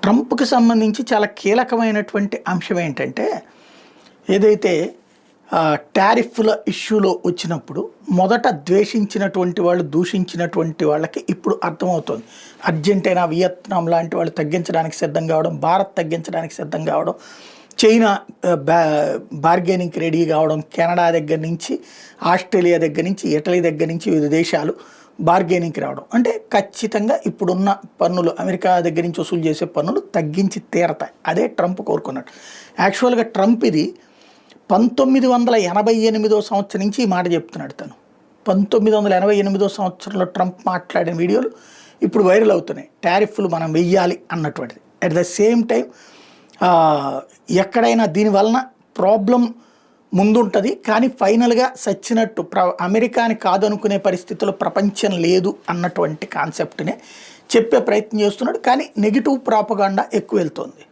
ట్రంప్‌కి సంబంధించి చాలా కీలకమైనటువంటి అంశం ఏంటంటే, ఏదైతే టారిఫ్‌ల ఇష్యూలో వచ్చినప్పుడు మొదట ద్వేషించినటువంటి వాళ్ళు, దూషించినటువంటి వాళ్ళకి ఇప్పుడు అర్థమవుతోంది. అర్జెంటీనా, వియత్నాం లాంటి వాళ్ళు తగ్గించడానికి సిద్ధం కావడం, భారత్ తగ్గించడానికి సిద్ధం కావడం, చైనా బార్గెనింగ్‌కి రెడీ కావడం, కెనడా దగ్గర నుంచి, ఆస్ట్రేలియా దగ్గర నుంచి, ఇటలీ దగ్గర నుంచి వివిధ దేశాలు బార్గెనింగ్‌కి రావడం. అంటే ఖచ్చితంగా ఇప్పుడున్న పన్నులు, అమెరికా దగ్గర నుంచి వసూలు చేసే పన్నులు తగ్గించి తీరతాయి. అదే ట్రంప్ కోరుకున్నాడు. యాక్చువల్‌గా ట్రంప్ ఇది 1988 సంవత్సరం నుంచి ఈ మాట చెప్తున్నాడు తను. 1988 సంవత్సరంలో ట్రంప్ మాట్లాడిన వీడియోలు ఇప్పుడు వైరల్ అవుతున్నాయి. టారిఫ్లు మనం వెయ్యాలి అన్నటువంటిది. అట్ ద సేమ్ టైం ఎక్కడైనా దీనివలన ప్రాబ్లం ముందుంటుంది, కానీ ఫైనల్గా సచ్చినట్టు అమెరికాని కాదనుకునే పరిస్థితుల్లో ప్రపంచం లేదు అన్నటువంటి కాన్సెప్ట్నే చెప్పే ప్రయత్నం చేస్తున్నాడు. కానీ నెగిటివ్ ప్రాపగాండా ఎక్కువ వెళ్తోంది.